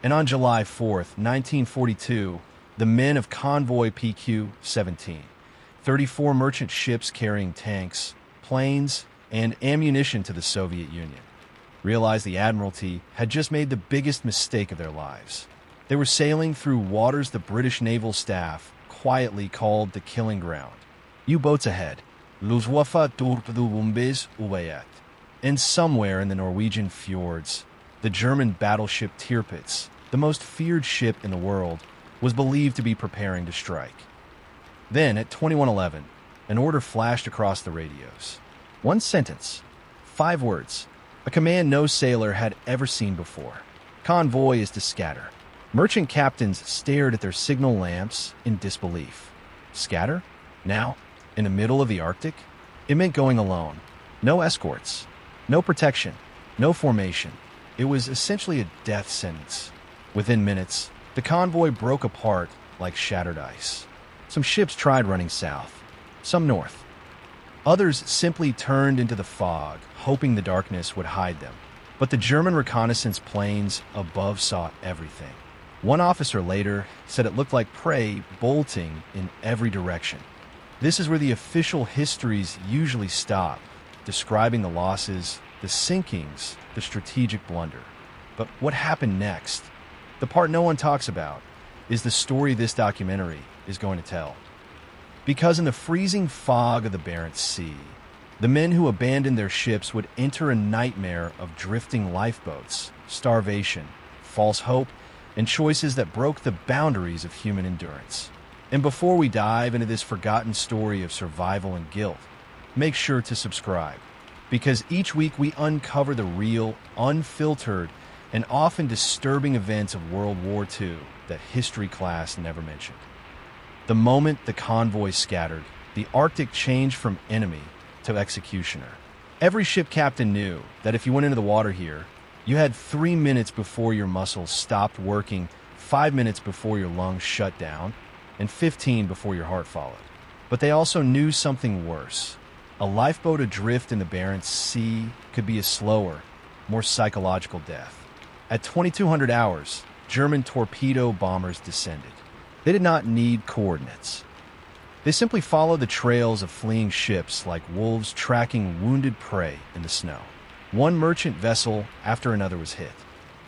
And on July 4th, 1942, the men of Convoy PQ-17, 34 merchant ships carrying tanks, planes, and ammunition to the Soviet Union, realized the Admiralty had just made the biggest mistake of their lives. They were sailing through waters the British naval staff quietly called the killing ground. U-boats ahead, and somewhere in the Norwegian fjords, the German battleship Tirpitz, the most feared ship in the world, was believed to be preparing to strike. Then, at 21:11, an order flashed across the radios. One sentence, 5 words, a command no sailor had ever seen before. Convoy is to scatter. Merchant captains stared at their signal lamps in disbelief. Scatter? Now? In the middle of the Arctic? It meant going alone. No escorts. No protection. No formation. It was essentially a death sentence. Within minutes, the convoy broke apart like shattered ice. Some ships tried running south, some north. Others simply turned into the fog, hoping the darkness would hide them. But the German reconnaissance planes above saw everything. One officer later said it looked like prey bolting in every direction. This is where the official histories usually stop, describing the losses, the sinkings, the strategic blunder. But what happened next? The part no one talks about is the story this documentary is going to tell. Because in the freezing fog of the Barents Sea, the men who abandoned their ships would enter a nightmare of drifting lifeboats, starvation, false hope, and choices that broke the boundaries of human endurance. And before we dive into this forgotten story of survival and guilt, make sure to subscribe, because each week we uncover the real, unfiltered, and often disturbing events of World War II that history class never mentioned. The moment the convoy scattered, the Arctic changed from enemy to executioner. Every ship captain knew that if you went into the water here, you had 3 minutes before your muscles stopped working, 5 minutes before your lungs shut down, and 15 before your heart followed. But they also knew something worse. A lifeboat adrift in the Barents Sea could be a slower, more psychological death. At 2200 hours, German torpedo bombers descended. They did not need coordinates. They simply followed the trails of fleeing ships like wolves tracking wounded prey in the snow. One merchant vessel after another was hit.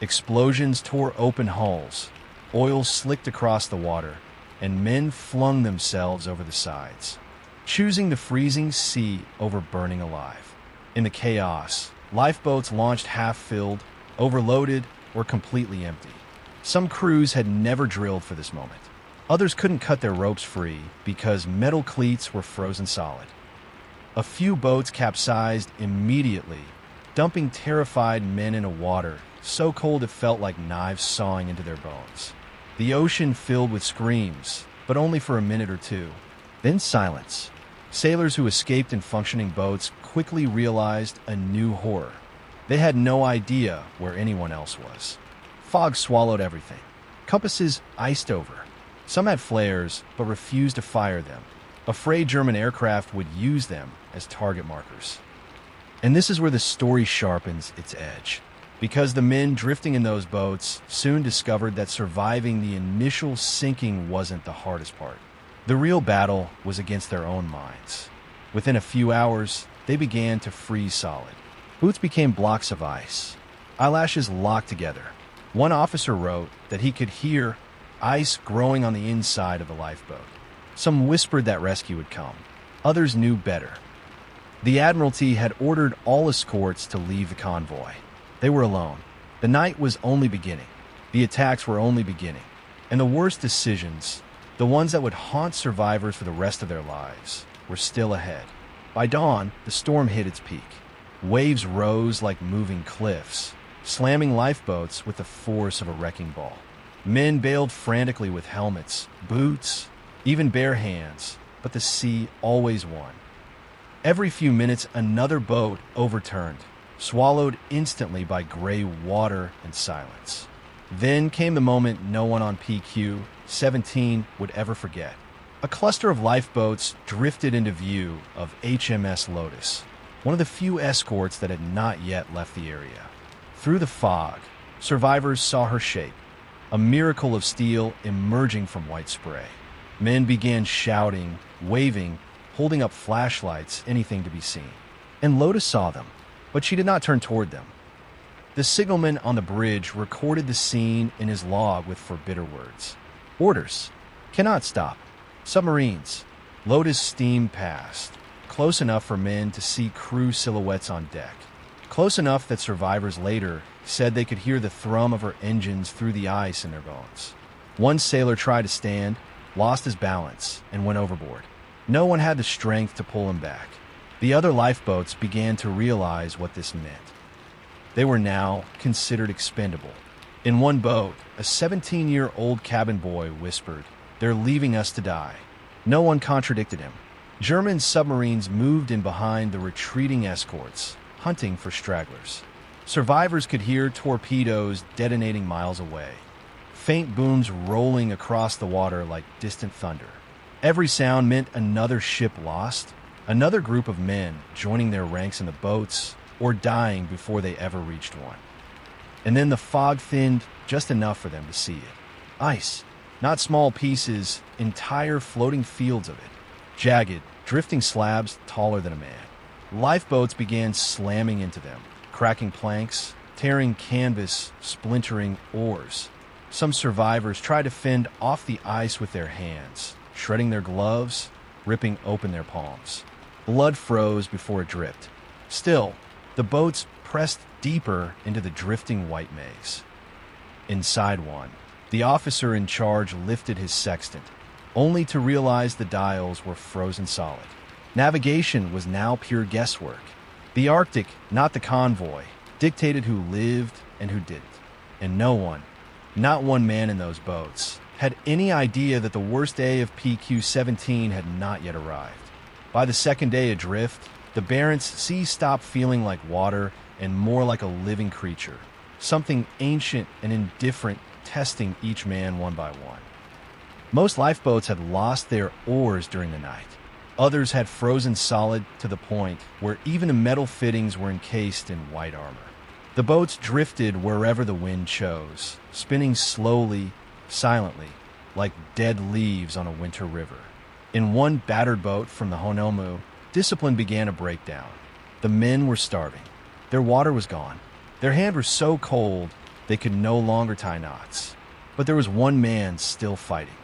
Explosions tore open hulls, oil slicked across the water, and men flung themselves over the sides, choosing the freezing sea over burning alive. In the chaos, lifeboats launched half-filled, overloaded, or completely empty. Some crews had never drilled for this moment. Others couldn't cut their ropes free because metal cleats were frozen solid. A few boats capsized immediately, dumping terrified men into water so cold it felt like knives sawing into their bones. The ocean filled with screams, but only for a minute or two. Then silence. Sailors who escaped in functioning boats quickly realized a new horror. They had no idea where anyone else was. Fog swallowed everything. Compasses iced over. Some had flares, but refused to fire them, afraid German aircraft would use them as target markers. And this is where the story sharpens its edge, because the men drifting in those boats soon discovered that surviving the initial sinking wasn't the hardest part. The real battle was against their own minds. Within a few hours, they began to freeze solid. Boots became blocks of ice. Eyelashes locked together. One officer wrote that he could hear ice growing on the inside of the lifeboat. Some whispered that rescue would come. Others knew better. The Admiralty had ordered all escorts to leave the convoy. They were alone. The night was only beginning. The attacks were only beginning. And the worst decisions, the ones that would haunt survivors for the rest of their lives, were still ahead. By dawn, the storm hit its peak. Waves rose like moving cliffs, slamming lifeboats with the force of a wrecking ball. Men bailed frantically with helmets, boots, even bare hands, but the sea always won. Every few minutes, another boat overturned, swallowed instantly by gray water and silence. Then came the moment no one on PQ-17 would ever forget. A cluster of lifeboats drifted into view of HMS Lotus, one of the few escorts that had not yet left the area. Through the fog, survivors saw her shape, a miracle of steel emerging from white spray. Men began shouting, waving, holding up flashlights, anything to be seen. And Lotus saw them, but she did not turn toward them. The signalman on the bridge recorded the scene in his log with forbidder words. Orders. Cannot stop. Submarines. Lotus steamed past, close enough for men to see crew silhouettes on deck. Close enough that survivors later said they could hear the thrum of her engines through the ice in their bones. One sailor tried to stand, lost his balance, and went overboard. No one had the strength to pull him back. The other lifeboats began to realize what this meant. They were now considered expendable. In one boat, a 17-year-old cabin boy whispered, "They're leaving us to die." No one contradicted him. German submarines moved in behind the retreating escorts, hunting for stragglers. Survivors could hear torpedoes detonating miles away, faint booms rolling across the water like distant thunder. Every sound meant another ship lost, another group of men joining their ranks in the boats, or dying before they ever reached one. And then the fog thinned just enough for them to see it. Ice, not small pieces, entire floating fields of it. Jagged, drifting slabs taller than a man. Lifeboats began slamming into them, cracking planks, tearing canvas, splintering oars. Some survivors tried to fend off the ice with their hands, shredding their gloves, ripping open their palms. Blood froze before it dripped. Still, the boats pressed deeper into the drifting white maze. Inside one, the officer in charge lifted his sextant, only to realize the dials were frozen solid. Navigation was now pure guesswork. The Arctic, not the convoy, dictated who lived and who didn't. And no one, not one man in those boats, had any idea that the worst day of PQ-17 had not yet arrived. By the second day adrift, the Barents Sea stopped feeling like water and more like a living creature, something ancient and indifferent testing each man one by one. Most lifeboats had lost their oars during the night. Others had frozen solid to the point where even the metal fittings were encased in white armor. The boats drifted wherever the wind chose, spinning slowly, silently, like dead leaves on a winter river. In one battered boat from the Honomu, discipline began to break down. The men were starving. Their water was gone. Their hands were so cold they could no longer tie knots. But there was one man still fighting.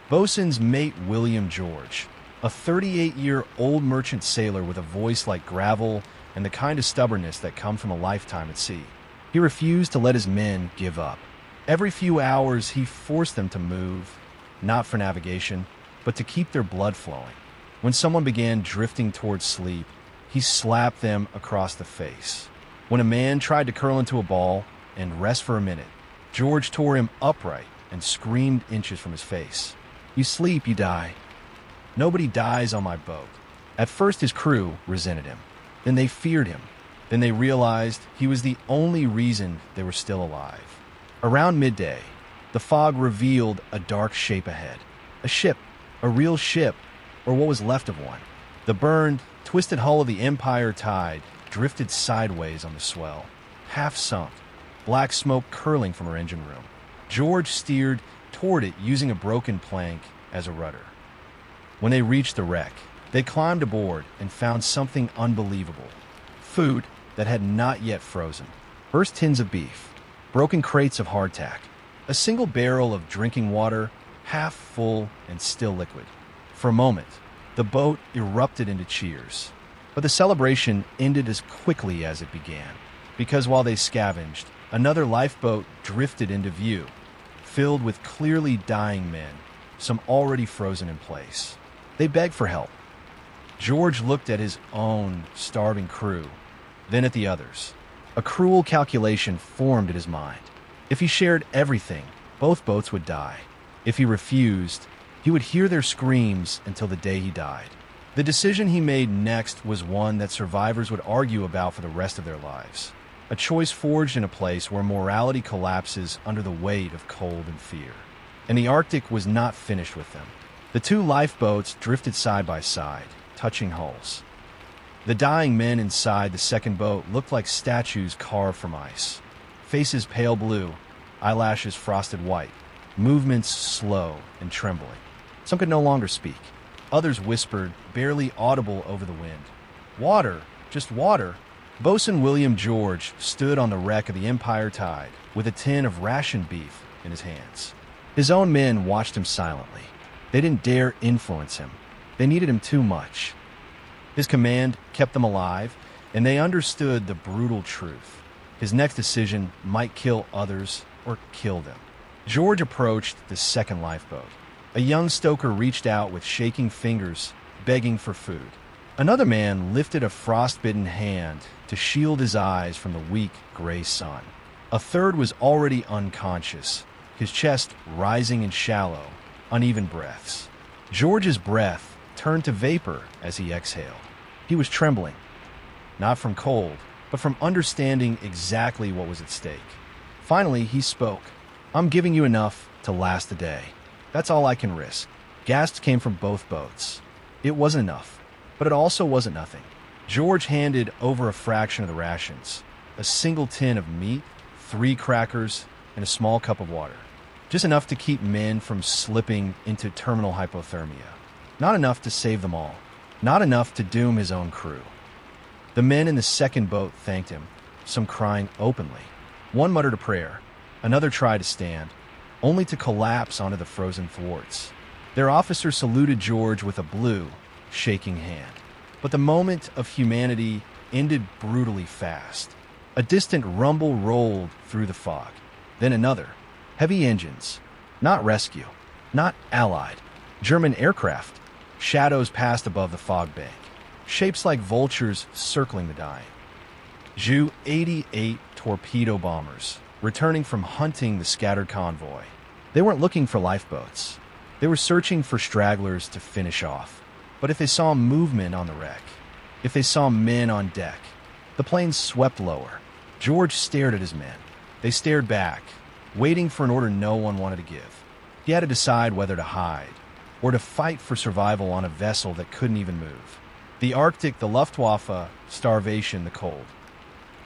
Boatswain's mate William George, a 38-year-old merchant sailor with a voice like gravel and the kind of stubbornness that comes from a lifetime at sea. He refused to let his men give up. Every few hours he forced them to move, not for navigation, but to keep their blood flowing. When someone began drifting towards sleep, he slapped them across the face. When a man tried to curl into a ball and rest for a minute, George tore him upright and screamed inches from his face. "You sleep, you die." Nobody dies on my boat. At first his crew resented him. Then they feared him. Then they realized he was the only reason they were still alive. Around midday, the fog revealed a dark shape ahead. A ship, a real ship, or what was left of one. The burned, twisted hull of the Empire Tide drifted sideways on the swell, half sunk, black smoke curling from her engine room. George steered toward it using a broken plank as a rudder. When they reached the wreck, they climbed aboard and found something unbelievable. Food that had not yet frozen. Burst tins of beef, broken crates of hardtack, a single barrel of drinking water, half full and still liquid. For a moment, the boat erupted into cheers. But the celebration ended as quickly as it began, because while they scavenged, another lifeboat drifted into view, filled with clearly dying men, some already frozen in place. They begged for help. George looked at his own starving crew, then at the others. A cruel calculation formed in his mind. If he shared everything, both boats would die. If he refused, he would hear their screams until the day he died. The decision he made next was one that survivors would argue about for the rest of their lives. A choice forged in a place where morality collapses under the weight of cold and fear. And the Arctic was not finished with them. The two lifeboats drifted side by side, touching hulls. The dying men inside the second boat looked like statues carved from ice. Faces pale blue, eyelashes frosted white, movements slow and trembling. Some could no longer speak. Others whispered, barely audible over the wind. "Water, just water." Boatswain William George stood on the wreck of the Empire Tide with a tin of rationed beef in his hands. His own men watched him silently. They didn't dare influence him. They needed him too much. His command kept them alive, and they understood the brutal truth. His next decision might kill others or kill them. George approached the second lifeboat. A young stoker reached out with shaking fingers, begging for food. Another man lifted a frostbitten hand to shield his eyes from the weak gray sun. A third was already unconscious, his chest rising in shallow, uneven breaths. George's breath turned to vapor as he exhaled. He was trembling, not from cold, but from understanding exactly what was at stake. Finally, he spoke. "I'm giving you enough to last the day. That's all I can risk." Gasps came from both boats. It wasn't enough, but it also wasn't nothing. George handed over a fraction of the rations, a single tin of meat, 3 crackers, and a small cup of water. Just enough to keep men from slipping into terminal hypothermia. Not enough to save them all. Not enough to doom his own crew. The men in the second boat thanked him, some crying openly. One muttered a prayer. Another tried to stand, only to collapse onto the frozen thwarts. Their officer saluted George with a blue, shaking hand. But the moment of humanity ended brutally fast. A distant rumble rolled through the fog. Then another. Heavy engines. Not rescue. Not allied. German aircraft. Shadows passed above the fog bank. Shapes like vultures circling the dying. Ju-88 torpedo bombers, returning from hunting the scattered convoy. They weren't looking for lifeboats. They were searching for stragglers to finish off. But if they saw movement on the wreck, if they saw men on deck, the planes swept lower. George stared at his men. They stared back, waiting for an order no one wanted to give. He had to decide whether to hide, or to fight for survival on a vessel that couldn't even move. The Arctic, the Luftwaffe, starvation, the cold.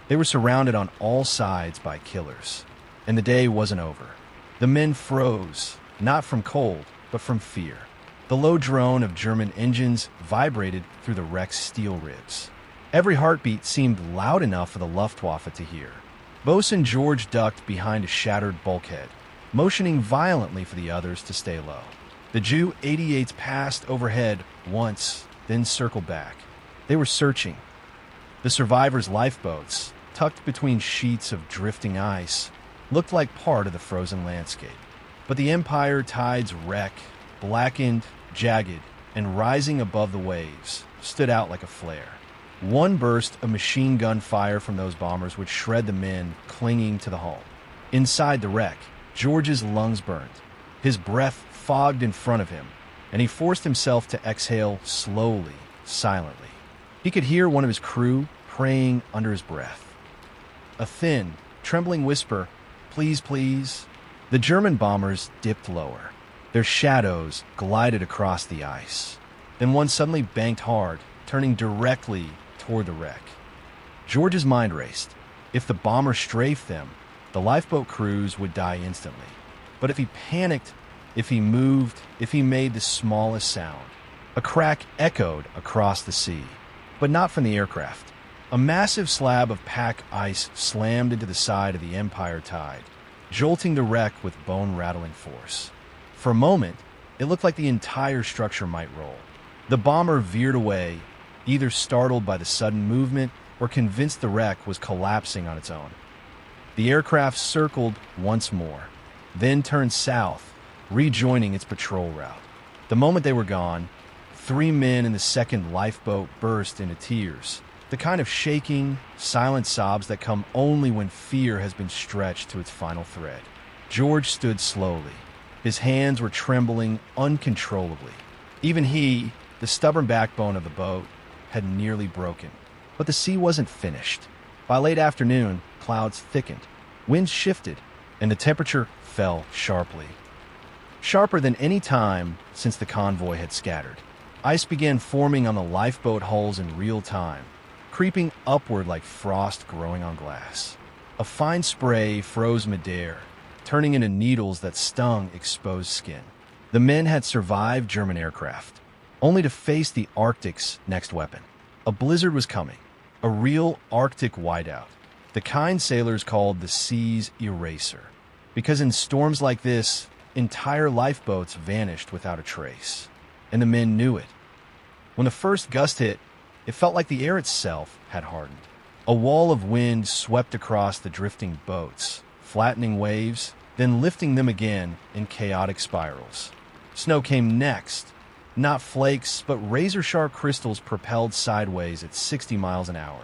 They were surrounded on all sides by killers, and the day wasn't over. The men froze, not from cold, but from fear. The low drone of German engines vibrated through the wreck's steel ribs. Every heartbeat seemed loud enough for the Luftwaffe to hear. Boatswain George ducked behind a shattered bulkhead, motioning violently for the others to stay low. The Ju-88s passed overhead once, then circled back. They were searching. The survivors' lifeboats, tucked between sheets of drifting ice, looked like part of the frozen landscape. But the Empire Tide's wreck, blackened, jagged, and rising above the waves, stood out like a flare. One burst of machine gun fire from those bombers would shred the men clinging to the hull. Inside the wreck, George's lungs burned. His breath fogged in front of him, and he forced himself to exhale slowly, silently. He could hear one of his crew praying under his breath. A thin, trembling whisper, "Please, please." The German bombers dipped lower. Their shadows glided across the ice. Then one suddenly banked hard, turning directly toward the wreck. George's mind raced. If the bomber strafed them, the lifeboat crews would die instantly. But if he panicked, if he moved, if he made the smallest sound, a crack echoed across the sea, but not from the aircraft. A massive slab of pack ice slammed into the side of the Empire Tide, jolting the wreck with bone-rattling force. For a moment, it looked like the entire structure might roll. The bomber veered away, either startled by the sudden movement or convinced the wreck was collapsing on its own. The aircraft circled once more, then turned south, rejoining its patrol route. The moment they were gone, 3 men in the second lifeboat burst into tears, the kind of shaking, silent sobs that come only when fear has been stretched to its final thread. George stood slowly. His hands were trembling uncontrollably. Even he, the stubborn backbone of the boat, had nearly broken. But the sea wasn't finished. By late afternoon, clouds thickened, winds shifted, and the temperature fell sharply. Sharper than any time since the convoy had scattered. Ice began forming on the lifeboat hulls in real time, creeping upward like frost growing on glass. A fine spray froze midair, turning into needles that stung exposed skin. The men had survived German aircraft, only to face the Arctic's next weapon. A blizzard was coming, a real Arctic whiteout, the kind sailors called the sea's eraser. Because in storms like this, entire lifeboats vanished without a trace. And the men knew it. When the first gust hit, it felt like the air itself had hardened. A wall of wind swept across the drifting boats, flattening waves, then lifting them again in chaotic spirals. Snow came next. Not flakes, but razor-sharp crystals propelled sideways at 60 miles an hour.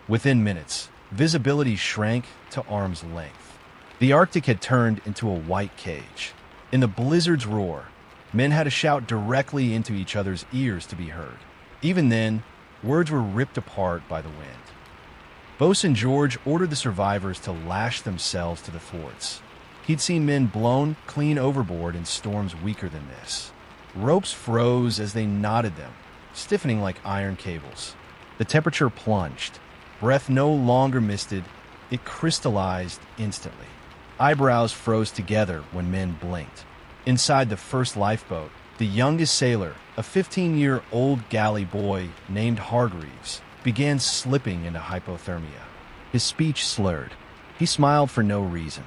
Within minutes, visibility shrank to arm's length. The Arctic had turned into a white cage. In the blizzard's roar, men had to shout directly into each other's ears to be heard. Even then, words were ripped apart by the wind. Boatswain George ordered the survivors to lash themselves to the thwarts. He'd seen men blown clean overboard in storms weaker than this. Ropes froze as they knotted them, stiffening like iron cables. The temperature plunged. Breath no longer misted. It crystallized instantly. Eyebrows froze together when men blinked. Inside the first lifeboat, the youngest sailor, a 15-year-old galley boy named Hargreaves, began slipping into hypothermia. His speech slurred. He smiled for no reason.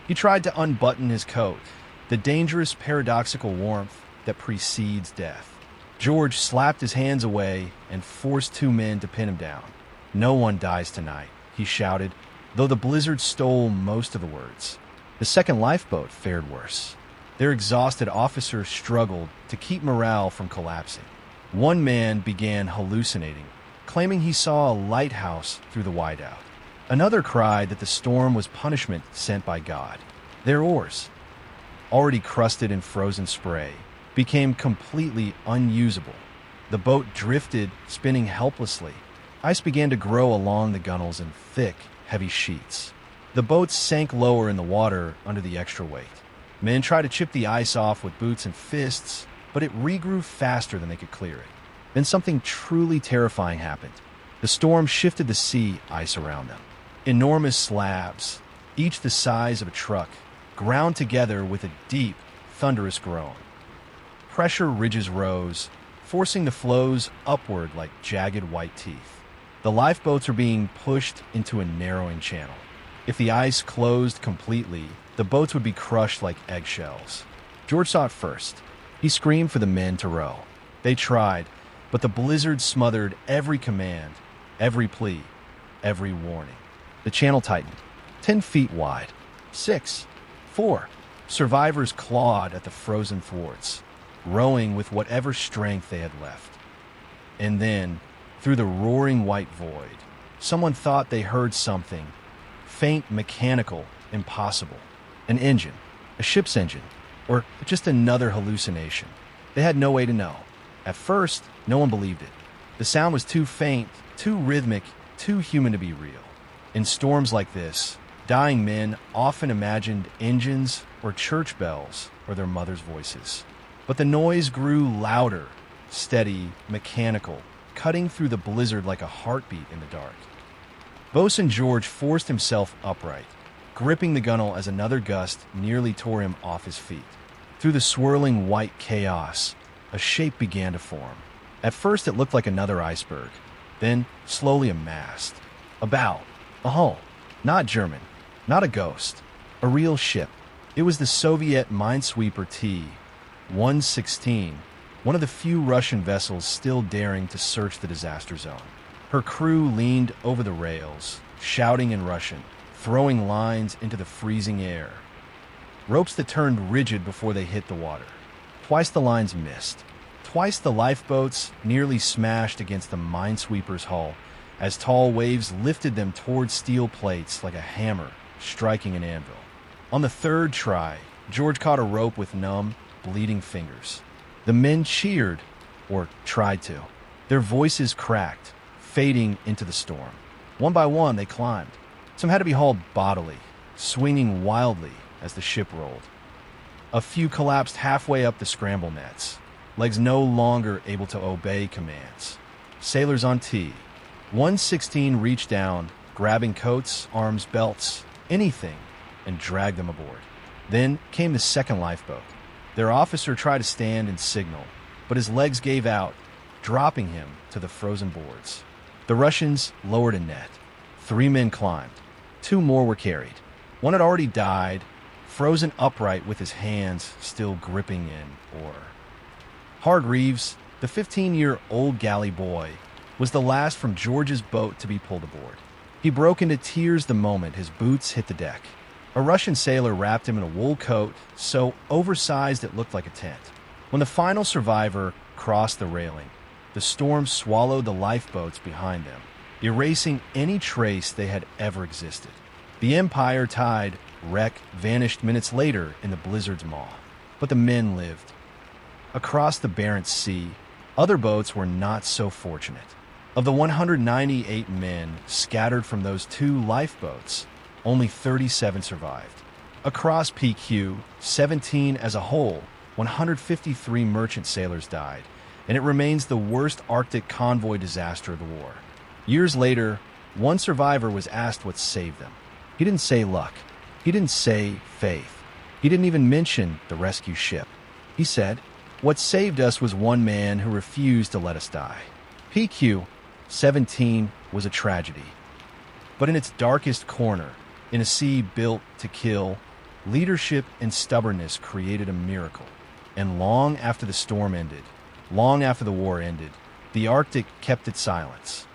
He tried to unbutton his coat, the dangerous paradoxical warmth that precedes death. George slapped his hands away and forced two men to pin him down. "No one dies tonight," he shouted, though the blizzard stole most of the words. The second lifeboat fared worse. Their exhausted officers struggled to keep morale from collapsing. One man began hallucinating, claiming he saw a lighthouse through the whiteout. Another cried that the storm was punishment sent by God. Their oars, already crusted in frozen spray, became completely unusable. The boat drifted, spinning helplessly. Ice began to grow along the gunnels in thick, heavy sheets. The boats sank lower in the water under the extra weight. Men tried to chip the ice off with boots and fists, but it regrew faster than they could clear it. Then something truly terrifying happened. The storm shifted the sea ice around them. Enormous slabs, each the size of a truck, ground together with a deep, thunderous groan. Pressure ridges rose, forcing the floes upward like jagged white teeth. The lifeboats were being pushed into a narrowing channel. If the ice closed completely, the boats would be crushed like eggshells. George saw it first. He screamed for the men to row. They tried, but the blizzard smothered every command, every plea, every warning. The channel tightened, 10 feet wide. 6, 4. Survivors clawed at the frozen thwarts, rowing with whatever strength they had left. And then, through the roaring white void, someone thought they heard something, faint, mechanical, impossible. An engine, a ship's engine, or just another hallucination. They had no way to know. At first, no one believed it. The sound was too faint, too rhythmic, too human to be real. In storms like this, dying men often imagined engines or church bells or their mothers' voices. But the noise grew louder, steady, mechanical, cutting through the blizzard like a heartbeat in the dark. Boatswain George forced himself upright, gripping the gunwale as another gust nearly tore him off his feet. Through the swirling white chaos, a shape began to form. At first it looked like another iceberg, then slowly a mast, a bow, a hull. Not German, not a ghost, a real ship. It was the Soviet minesweeper T-116, one of the few Russian vessels still daring to search the disaster zone. Her crew leaned over the rails, shouting in Russian, throwing lines into the freezing air. Ropes that turned rigid before they hit the water. Twice the lines missed. Twice the lifeboats nearly smashed against the minesweeper's hull as tall waves lifted them toward steel plates like a hammer striking an anvil. On the third try, George caught a rope with numb, bleeding fingers. The men cheered, or tried to. Their voices cracked, fading into the storm. One by one, they climbed. Some had to be hauled bodily, swinging wildly as the ship rolled. A few collapsed halfway up the scramble nets, legs no longer able to obey commands. Sailors on T-116 reached down, grabbing coats, arms, belts, anything, and dragged them aboard. Then came the second lifeboat. Their officer tried to stand and signal, but his legs gave out, dropping him to the frozen boards. The Russians lowered a net. 3 men climbed. 2 more were carried. One had already died, frozen upright with his hands still gripping in oar. Hargreaves, the 15-year-old galley boy, was the last from George's boat to be pulled aboard. He broke into tears the moment his boots hit the deck. A Russian sailor wrapped him in a wool coat, so oversized it looked like a tent. When the final survivor crossed the railing, the storm swallowed the lifeboats behind them, erasing any trace they had ever existed. The Empire Tide wreck vanished minutes later in the blizzard's maw, but the men lived. Across the Barents Sea, other boats were not so fortunate. Of the 198 men scattered from those 2 lifeboats, only 37 survived. Across PQ, 17 as a whole, 153 merchant sailors died, and it remains the worst Arctic convoy disaster of the war. Years later, one survivor was asked what saved them. He didn't say luck. He didn't say faith. He didn't even mention the rescue ship. He said, "What saved us was one man who refused to let us die." PQ 17 was a tragedy. But in its darkest corner, in a sea built to kill, leadership and stubbornness created a miracle. And long after the storm ended, long after the war ended, the Arctic kept its silence.